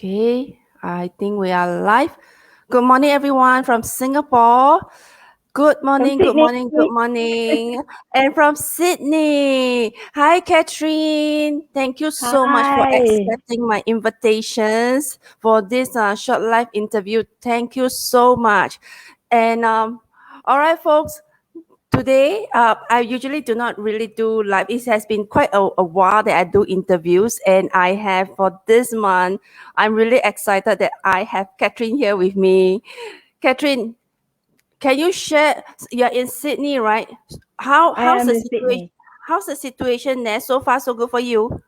Okay, I think we are live. Good morning, everyone from Singapore. Good From morning, good Sydney. morning, good morning. And from Sydney. Hi, Katherine. Thank you so much for Hi. accepting my invitations for this short live interview. Thank you so much. And all right, folks. Today, I usually do not really do live. It has been quite a while that I do interviews, and I have for this month. I'm really excited that I have Katherine here with me. Katherine, can you share? You're in Sydney, right? How I how's am the in situation? Sydney. How's the situation there? So far, so good for you.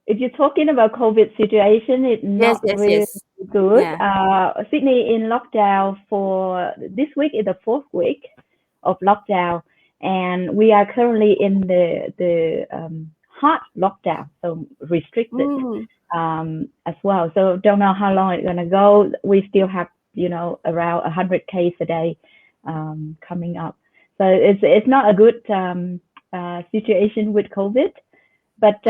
If you're talking about COVID situation, it's Yes, not yes, really yes. good. Yeah. Sydney in lockdown for this week is the fourth week of lockdown, and we are currently in the hard lockdown, so restricted Mm. as well. So don't know how long it's gonna go. We still have around 100 cases a day coming up. So it's not a good situation with COVID, but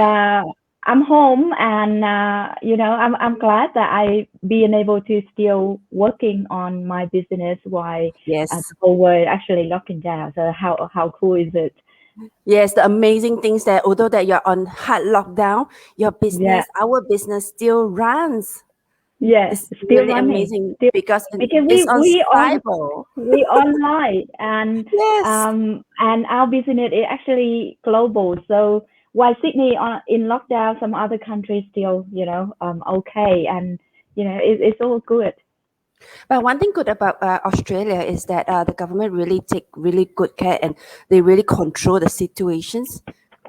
I'm home, and I'm glad that I being able to still working on my business while Yes. the whole world actually locking down. So how cool is it? Yes, the amazing things that although that you're on hard lockdown, your Yeah, business, our business still runs. yeah, It's still really running, amazing still because because it's unstable. we online, Yes. and our business is actually global. So while Sydney are in lockdown, some other countries still okay, and it's all good. But one thing good about Australia is that the government really take really good care and they really control the situations.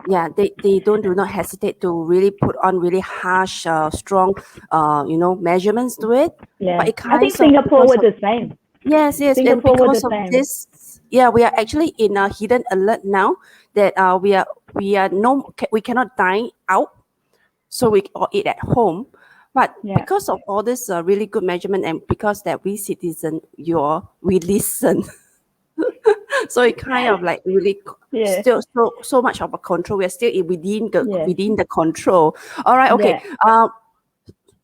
Yeah, they don't do not hesitate to really put on really harsh, strong, measurements to it. But Yeah, it I think kinds of Singapore because was of the same. yes, yes, and Singapore was because the of same. this, yeah, we are actually in a hidden alert now that we are no we cannot dine out, so we or eat at home. But Yeah, because of all this really good measurement and because that we citizen, we listen, so it kind of like really yeah, still so much of a control. We're still yeah, within the control. All right, okay. yeah.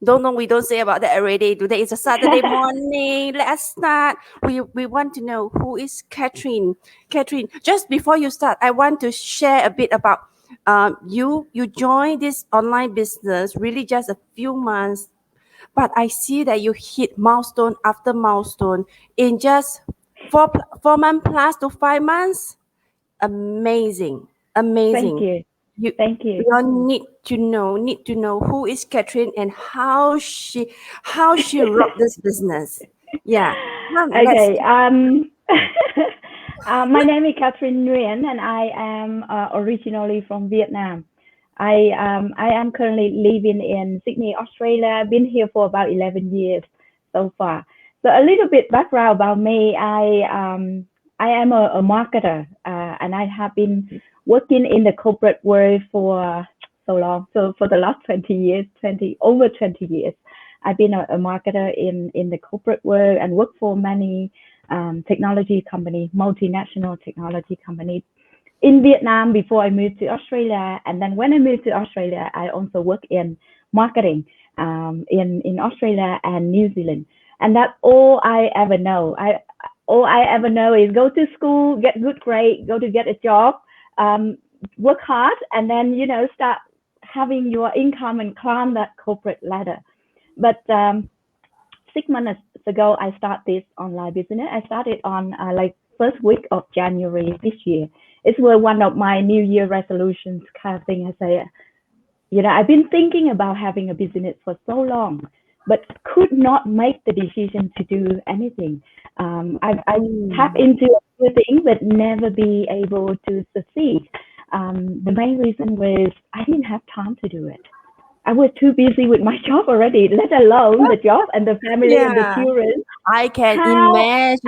Don't know. We don't say about that already. Today is a Saturday morning. Let us start. We want to know who is Katherine. Katherine, just before you start, I want to share a bit about you. You joined this online business really just a few months, but I see that you hit milestone after milestone in just 4 months plus to 5 months. Amazing, Thank amazing. you, You thank you. you all need to know who is Katherine and how she rocked this business. Yeah. Now let's Okay. My name is Katherine Nguyen, and I am originally from Vietnam. I am currently living in Sydney, Australia. I've been here for about 11 years so far. So a little bit background about me. I am a marketer, and I have been working in the corporate world for so long. So for the last 20 years, 20 over 20 years. I've been a marketer in the corporate world and worked for many technology company, multinational technology company in Vietnam before I moved to Australia. And then when I moved to Australia, I also worked in marketing in Australia and New Zealand. And that's all I ever know. All I ever know is go to school, get good grade, go to get a job, work hard, and then start having your income and climb that corporate ladder. But 6 months ago, I started this online business. I started on like first week of January this year. It was one of my New Year resolutions kind of thing. I say, I've been thinking about having a business for so long, but could not make the decision to do anything. I tap mm, into everything, but never be able to succeed. The main reason was I didn't have time to do it. I was too busy with my job already, let alone the job and the family and the yeah. children. I can How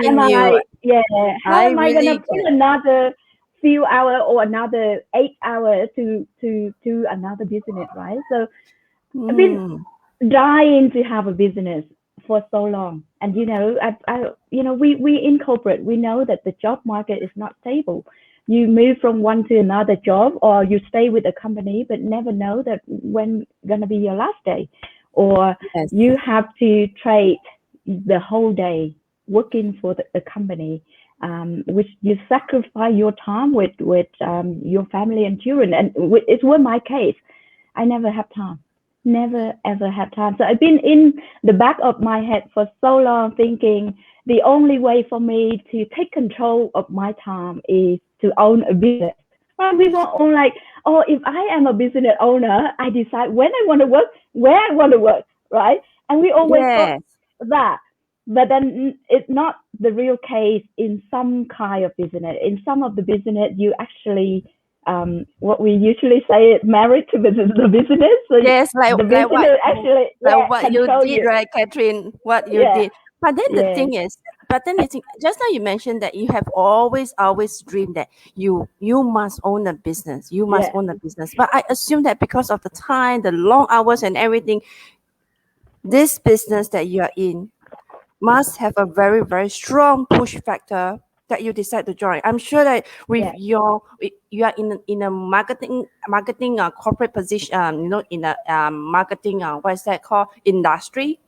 am imagine you. I, yeah, how I am I gonna really put can. another few hours or another 8 hours to do another business, right? So I've been Mm, dying to have a business for so long. And we in corporate, we know that the job market is not stable. you move from one to another job, or you stay with a company but never know that when gonna be your last day, or Yes. you have to trade the whole day working for the company, which you sacrifice your time with your family and children. And it was my case. I never have time. Never ever had time. So I've been in the back of my head for so long thinking the only way for me to take control of my time is to own a business. Right? We were all like, oh, if I am a business owner, I decide when I want to work, where I want to work, right? And we always thought Yes. that. But then it's not the real case in some kind of business. In some of the business, you actually what we usually say is married to the business. So Yes, the like what business actually, like yeah, what you control did, you. right, Catherine? What you Yeah, did. But then the yeah, thing is, just now you mentioned that you have always dreamed that you must own a business. You must yeah, own a business. But I assume that because of the time, the long hours and everything, this business that you are in must have a very strong push factor that you decide to join. I'm sure that with yeah, you are in a marketing corporate position, in a marketing what is that called, industry.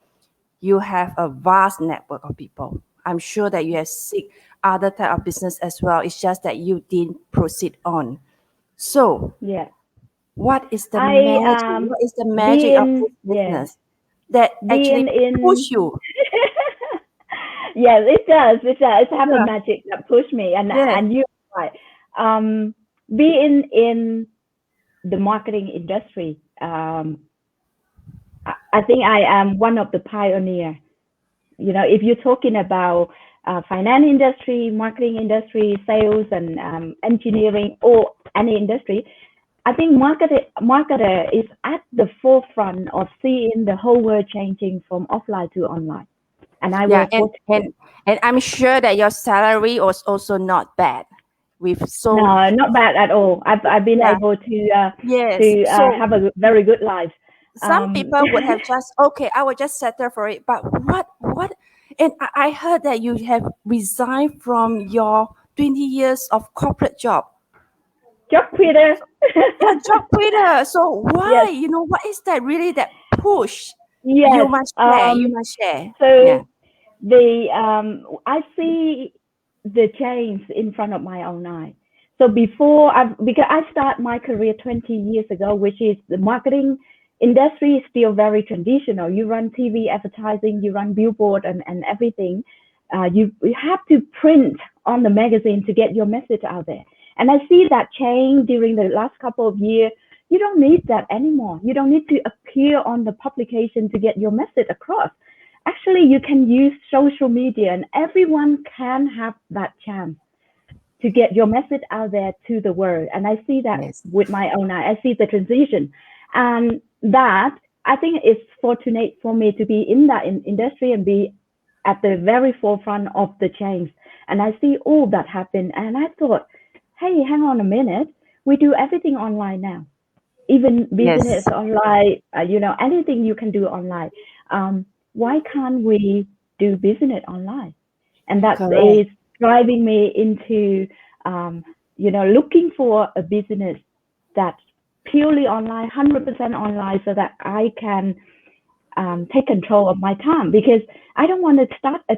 You have a vast network of people. I'm sure that you have seek other type of business as well. It's just that you didn't proceed on. So yeah. what is the I magic? What is the magic of being this yeah business that actually being in push you? yes, it does. It does. It have a Yeah. magic that push me, Yes. and you right. Being in the marketing industry, I think I am one of the pioneer. You know, if you're talking about finance industry, marketing industry, sales, and engineering, or any industry, I think marketer is at the forefront of seeing the whole world changing from offline to online. And I Yeah, was fortunate. and I'm sure that your salary was also not bad. With so No, not bad at all. I've been yeah, able yes. to So have a very good life. some Um, people would have just okay, I will just settle for it. But what? And I heard that you have resigned from your 20 years of corporate job. job quitter. Your job quitter. So why? Yes, What is that really that push? You yes. must share. You must share. Yeah. So I see the change in front of my own eye. So because I started my career 20 years ago, which is the marketing industry is still very traditional. You run TV advertising, you run billboard and everything. You have to print on the magazine to get your message out there. And I see that change during the last couple of years. You don't need that anymore. You don't need to appear on the publication to get your message across. Actually, you can use social media, and everyone can have that chance to get your message out there to the world. And I see that Yes. with my own eye. I see the transition, and that I think it's fortunate for me to be in that industry and be at the very forefront of the change. And I see all that happen, and I thought, hey, hang on a minute, we do everything online now, even business Yes. online, anything you can do online. Why can't we do business online? And that Correct. is driving me into, looking for a business that's purely online, 100% online, so that I can take control of my time, because I don't want to start a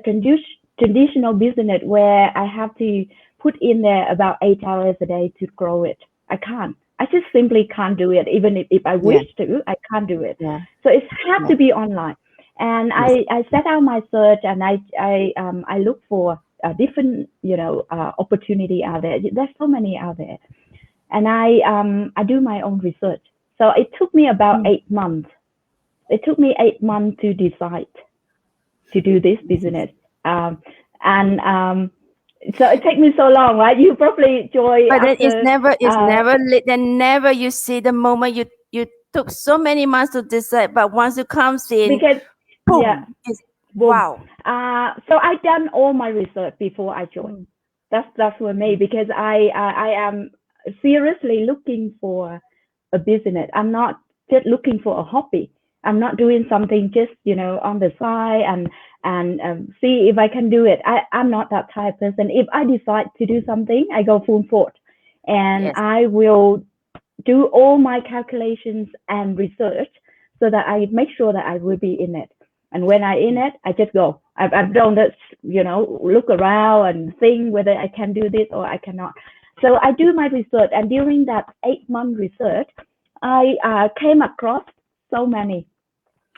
traditional business where I have to put in there about 8 hours a day to grow it. I can't. I just simply can't do it. Even if I Yeah. wish to, I can't do it. Yeah. So it has Yeah. to be online. And Yes. I set out my search, and I look for different opportunity out there. There's so many out there, and I do my own research. So it took me about Mm. 8 months. It took me 8 months to decide to do this business. And so it takes me so long, right? You probably joy But then after it's never late. Then never you see the moment you took so many months to decide, but once it comes in, because yeah, boom! It's boom. wow. So I done all my research before I joined. Mm. That's for me, because I am seriously looking for a business. I'm not just looking for a hobby. I'm not doing something just on the side and see if I can do it. I'm not that type of person. If I decide to do something, I go full force. and Yes. I will do all my calculations and research so that I make sure that I will be in it. And when I in it, I just go. I don't just, look around and think whether I can do this or I cannot. So I do my research, and during that 8 month research, I came across so many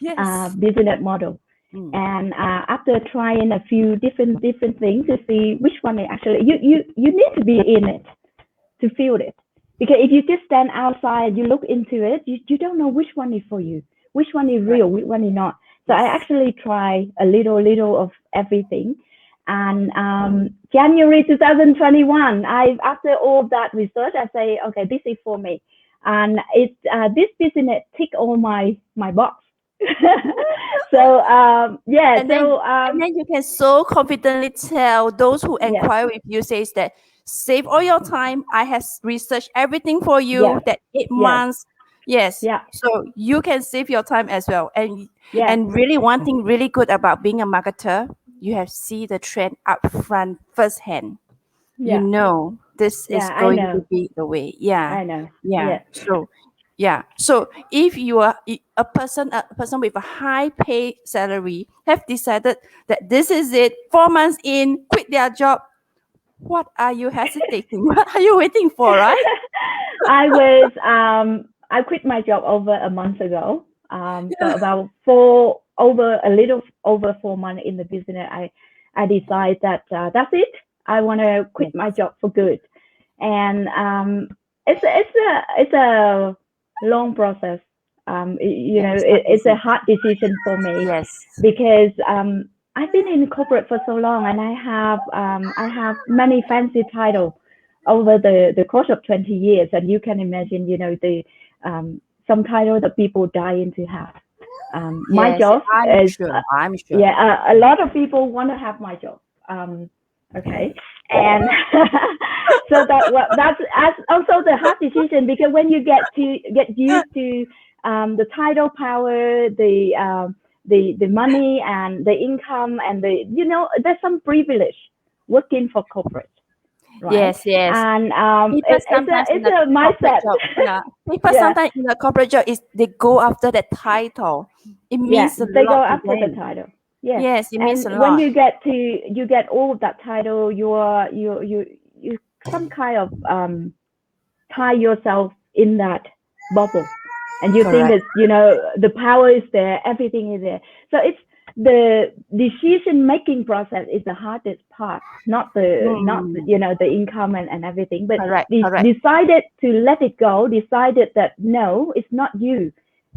Yes. business model. Mm. And after trying a few different things to see which one is actually you need to be in it to feel it. Because if you just stand outside, you look into it, you don't know which one is for you, which one is Right. real, which one is not. So I Yes. actually try a little of everything. And January 2021, after all of that research, I say, okay, this is for me. And it's this business tick all my box. So yeah, And then so you can so confidently tell those who yeah, inquire with you says that save all your time. I have researched everything for you. yes, That eight yes, months. Yes. yeah, So you can save your time as well. yeah, And really one thing really good about being a marketer, you have see the trend up front firsthand. You yeah, know this yeah, is I going to know. be the way. Yeah. I know. Yeah. Yes. So yeah. So if you are a person with a high pay salary have decided that this is it, 4 months in, quit their job, what are you hesitating? What are you waiting for, right? I quit my job over a month ago. So about a little over 4 months in the business, I decide that that's it. I want to quit my Yes. job for good. And it's a long process. Yes, not It's a easy. hard decision for me Yes. because I've been in corporate for so long, and I have many fancy titles over the course of 20 years, and you can imagine, the some title that people dying to have. My Yes, job I'm is sure. I'm sure. yeah, a lot of people want to have my job. Okay, and so that's also the hard decision, because when you get used to the title, power, the money and the income, and there's some privilege working for corporate, right? Yes, yes. And People sometimes in it's a a corporate mindset. job, yeah. People Yeah, sometimes in a corporate job is they go after the title. It yeah, means a they go lot to after the them. title. Yeah, Yes, it means and a when lot. you get all of that title, you some kind of tie yourself in that bubble, and you think Correct. it's the power is there, everything is there. So it's the decision making process is the hardest part, not Mm, the income and everything, but correct, correct. decided to let it go, decided that no, it's not you,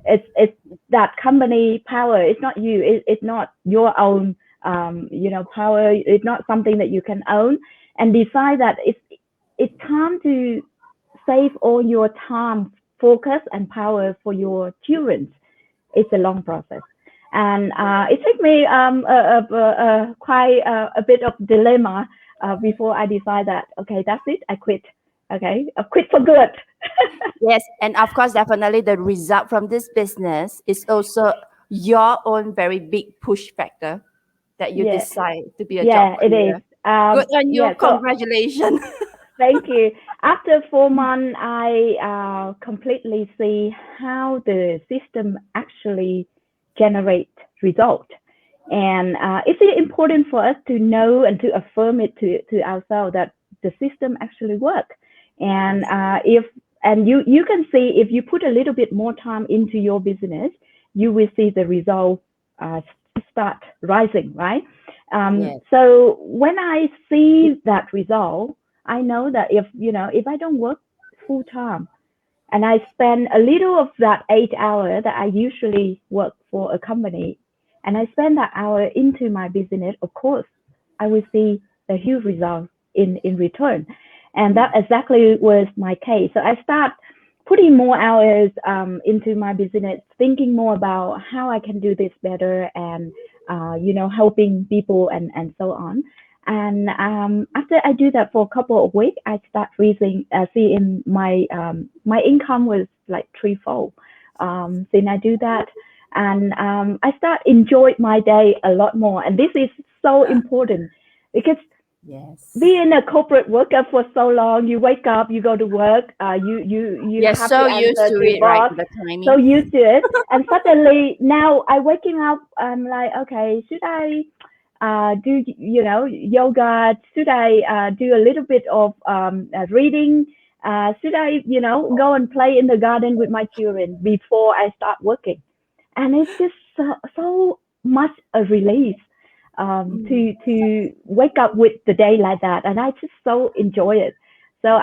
it's that company power, it's not you, it's not your own power, it's not something that you can own, and decide that it's time to save all your time, focus, and power for your children. It's a long process. And it took me quite a bit of dilemma before I decide that, okay, that's it, I quit. Okay, I quit for good. Yes, and of course, definitely the result from this business is also your own very big push factor that you Yeah, decide to be a job yeah, it is. career. Good on you. Yeah, so Congratulations. thank you. After 4 months, I completely see how the system actually generate result. And it's important for us to know and to affirm it to ourselves that the system actually work. And Yes. if and you can see, if you put a little bit more time into your business, you will see the result uh, start rising, right? Yes. So when I see that result, I know that if I don't work full time, and I spend a little of that 8 hour that I usually work for a company, and I spend that hour into my business, of course, I will see the huge result in return. And that Mm. exactly was my case. So I start putting more hours into my business, thinking more about how I can do this better, and helping people and so on. And after I do that for a couple of weeks, I start seeing my income was like threefold. Then I do that, and I start enjoy my day a lot more. And this is so important, because Yes. being a corporate worker for so long, you wake up, you go to work, you You're have to so used answer to to it, right? boss, To the so timing. used to it. And suddenly now I waking up, I'm like, okay, should I do yoga? Should I do a little bit of reading? Should I go and play in the garden with my children before I start working? And it's just so much a relief to wake up with the day like that, and I just so enjoy it. So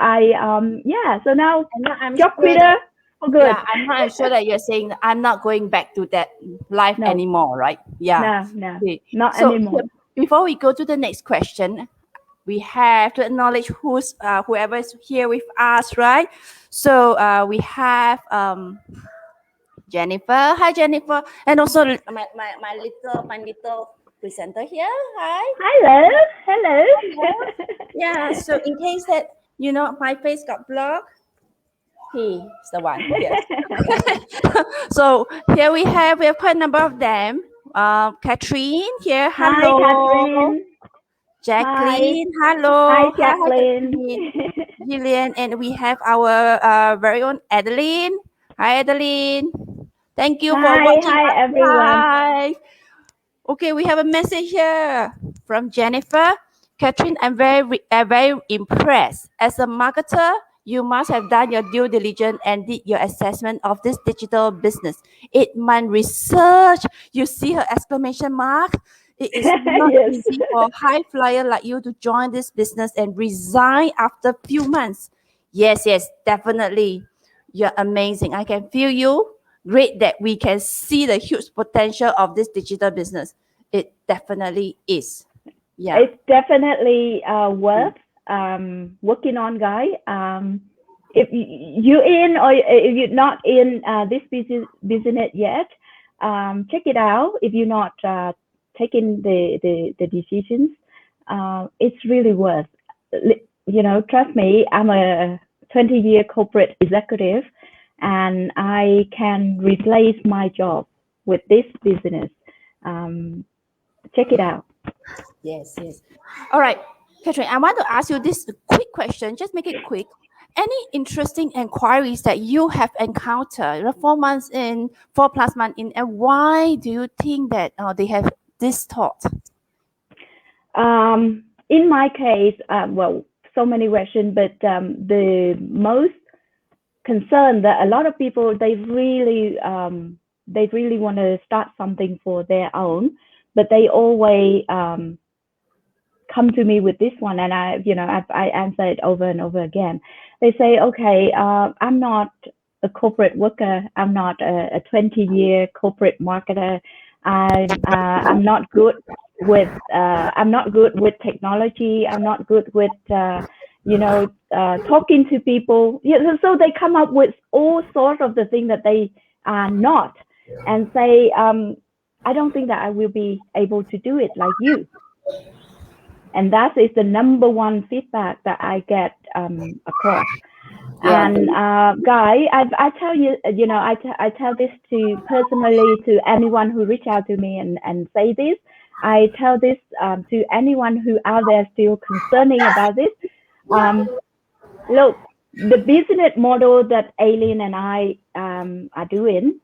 so now And now I'm job sure quitter for good. Yeah, I'm sure that you're saying I'm not going back to that life No, anymore, right? Yeah. no, Okay. not So anymore. before we go to the next question, we have to acknowledge whoever is here with us, right? So we have Jennifer. Hi, Jennifer, and also my little presenter here. Hi. Hello, Hello. hello. Yeah. So in case that my face got blocked, he's the one. Yes. So here we have quite a number of them. Catherine here, Hi, hello. Catherine. Hi, Jacqueline, hi, hello. Hi, Jacqueline. Jacqueline. Gillian, and we have our very own Adeline. Hi, Adeline. Thank you for watching Hi, us everyone. live. Okay, we have a message here from Jennifer. Catherine, I'm very impressed. As a marketer, you must have done your due diligence and did your assessment of this digital business. 8-month research. You see her exclamation mark. It is not Yes. easy for a high flyer like you to join this business and resign after few months. Yes, definitely. You're amazing. I can feel you. Great that we can see the huge potential of this digital business. It definitely is. Yeah. It's definitely worth working on, guy. If you're in or if you're not in this business yet, check it out. If you're not taking the decisions, it's really worth. Trust me, I'm a 20-year corporate executive, and I can replace my job with this business. Um, Check it out. Yes. All right. Catherine, I want to ask you this quick question. Just make it quick. Any interesting inquiries that you have encountered 4 months in, 4+ months in, and why do you think that they have this thought? In my case, so many questions, but the most concern that a lot of people they really want to start something for their own, but they always come to me with this one, and I answer it over and over again. They say, okay, I'm not a corporate worker. I'm not a 20-year corporate marketer. I'm not good with technology. I'm not good with talking to people. Yeah, so they come up with all sorts of the things that they are not, and say, I don't think that I will be able to do it like you. And that is the number one feedback that I get across. Yeah. And Guy, I tell you, I tell this to personally to anyone who reach out to me and say this. I tell this to anyone who out there still concerning about this. Look, the business model that Aileen and I are doing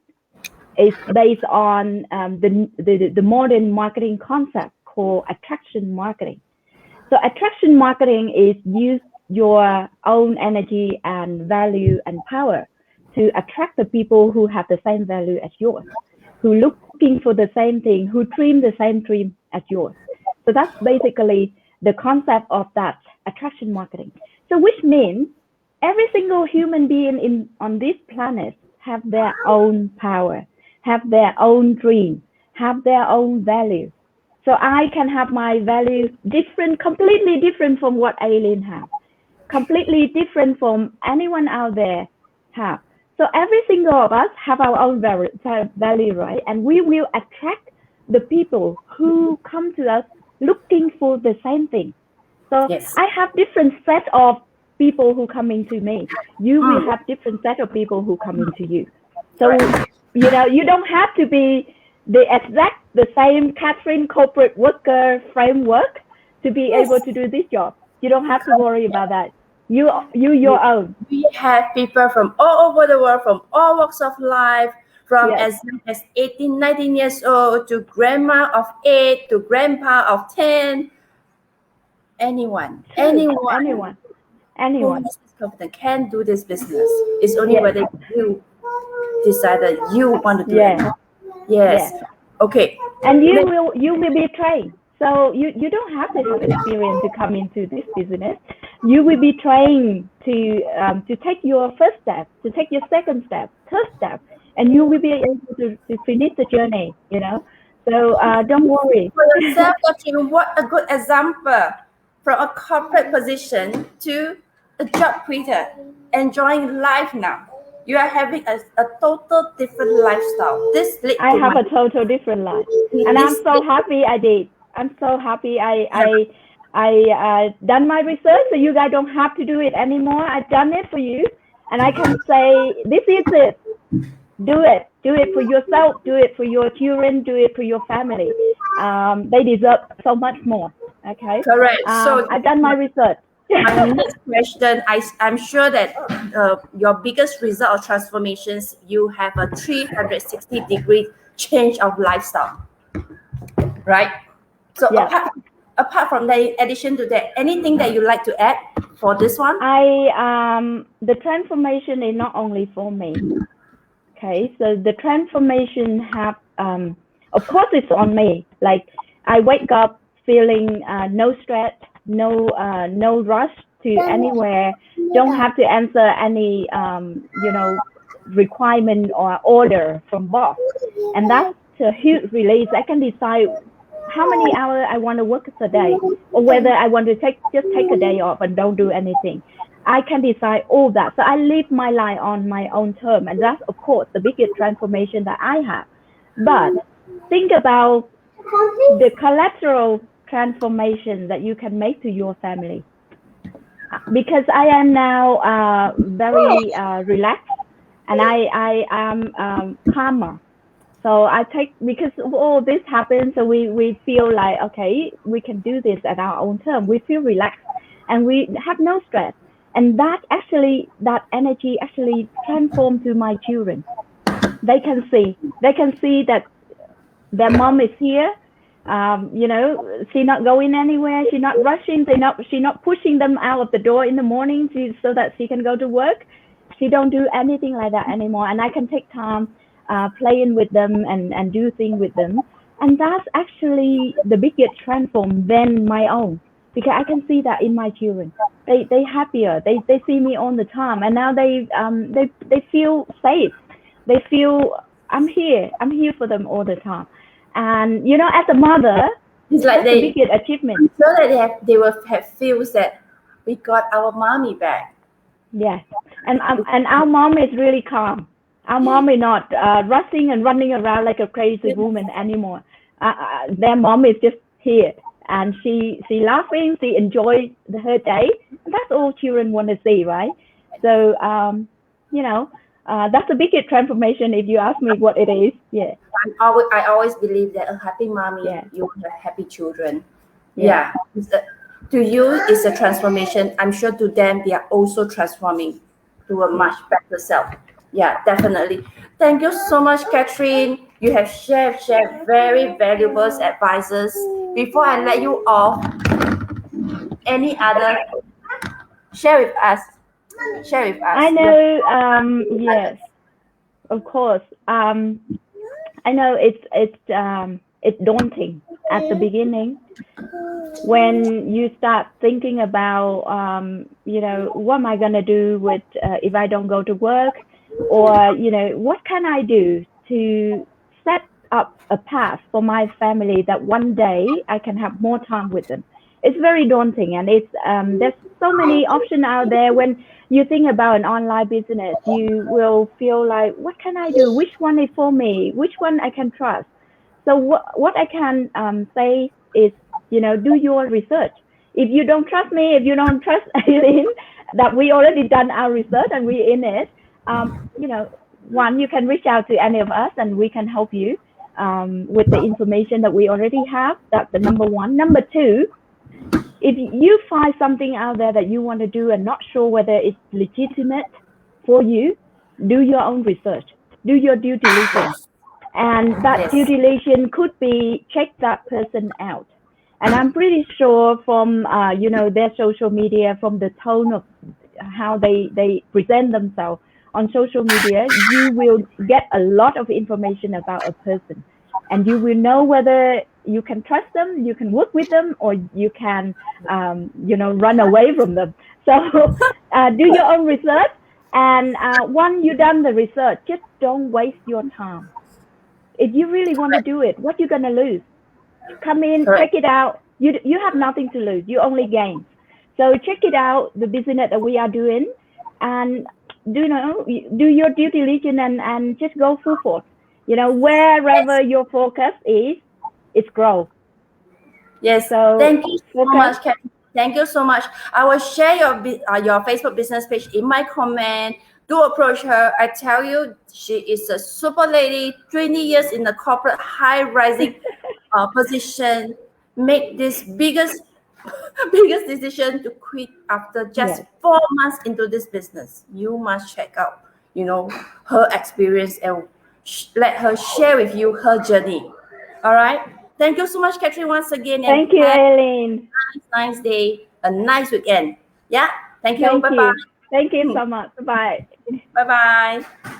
is based on the modern marketing concept called attraction marketing. So attraction marketing is use your own energy and value and power to attract the people who have the same value as yours, who looking for the same thing, who dream the same dream as yours. So that's basically the concept of that attraction marketing. So which means every single human being on this planet have their own power, have their own dream, have their own value. So I can have my value different, completely different from what Aileen have, completely different from anyone out there have. So every single of us have our own value, right? And we will attract the people who come to us looking for the same thing. So Yes. I have different set of people who come into me. You will have different set of people who come into you. So you don't have to be the same Catherine corporate worker framework, to be Yes. able to do this job. You don't have to worry about that. You We your own. we have people from all over the world, from all walks of life, from Yes, as young as 18, 19 years old to grandma of 8 to grandpa of 10. Anyone, true. anyone who Anyone. has this confidence can do this business. It's only Yes, whether you decide that you want to do it. yes, Yes. yes. Okay. And you will be trained. So you don't have to have experience to come into this business. You will be trained to take your first step, to take your second step, third step, and you will be able to finish the journey. So don't worry. For yourself, Katherine, what a good example from a corporate position to a job quitter, enjoying life now. You are having a total different lifestyle. This lead I to have my a total different life, and I'm this so lead, happy I did. I'm so happy yeah, I done my research, so you guys don't have to do it anymore. I've done it for you, and I can say this is it. Do it for yourself. Do it for your children. Do it for your family. They deserve so much more. Okay. correct. So I've done my research. my next question, I'm sure that your biggest result of transformations, you have a 360-degree change of lifestyle, right? So Yes. apart from that, in addition to that, anything that you like to add for this one? The transformation is not only for me. Okay, so the transformation have, of course, it's on me. Like I wake up feeling no stress, no rush to anywhere. Don't have to answer any, requirement or order from boss, and that's a huge release. I can decide how many hours I want to work a day, or whether I want to just take a day off and don't do anything. I can decide all that. So I live my life on my own term, and that's of course the biggest transformation that I have. But think about the collateral transformation that you can make to your family. Because I am now very relaxed, and I am calmer. So I take, because all this happens, so we feel like, okay, we can do this at our own term. We feel relaxed and we have no stress. And that energy actually transformed to my children. They can see that their mom is here. She's not going anywhere. She's not rushing. She's not pushing them out of the door in the morning so that she can go to work. She don't do anything like that anymore. And I can take time playing with them and do things with them. And that's actually the biggest transform than my own, because I can see that in my children. They happier. They see me all the time, and now they feel safe. They feel I'm here. I'm here for them all the time. And as a mother, It's like that's the biggest achievement. so that they will have feels that we got our mommy back. Yes, and our mom is really calm. Our mom is not rushing and running around like a crazy woman anymore. Their mom is just here, and she laughing. She enjoys her day. That's all children want to see, right? So that's the biggest transformation. If you ask me what it is, yeah. I always believe that a happy mommy, Yeah. you will have happy children. Yeah. To you, it's a transformation. I'm sure to them, they are also transforming to a much better self. Yeah, definitely. Thank you so much, Katherine. You have shared very valuable advices. Before I let you off, any other share with us? Share with us. I know. Yes, of course. I know it's daunting at the beginning when you start thinking about what am I gonna do with if I don't go to work, or what can I do to set up a path for my family that one day I can have more time with them. It's very daunting, and it's there's so many options out there. When you think about an online business, you will feel like, what can I do? Which one is for me? Which one I can trust? So what I can say is, do your research. If you don't trust me, if you don't trust Aileen, that we already done our research and we're in it, one, you can reach out to any of us and we can help you with the information that we already have. That's the number one. Number two, If you find something out there that you want to do and not sure whether it's legitimate for you, do your own research, do your due diligence. And that due Yes. diligence could be check that person out. And I'm pretty sure from their social media, from the tone of how they present themselves on social media, you will get a lot of information about a person, and you will know whether you can trust them, you can work with them, or you can run away from them. So do your own research, and once you've done the research, just don't waste your time. If you really want to do it, what you gonna lose? Come in, check Correct. it out. You have nothing to lose. You only gain. So check it out, the business that we are doing, and do your due diligence, and just go full force. Wherever Yes. your focus is, it's growth. Yes. So Thank you so focus. much, Kathy. Thank you so much. I will share your Facebook business page in my comment. Do approach her. I tell you, she is a super lady. 20 years in the corporate high rising position. Make this biggest biggest decision to quit after just Yes. 4 months into this business. You must check out, her experience and let her share with you her journey. All right. Thank you so much, Katherine, once again, and Thank you, have Eileen. a nice day, a nice weekend. Yeah. Thank you. Thank Bye you. Thank you bye. so much. Bye. Bye bye.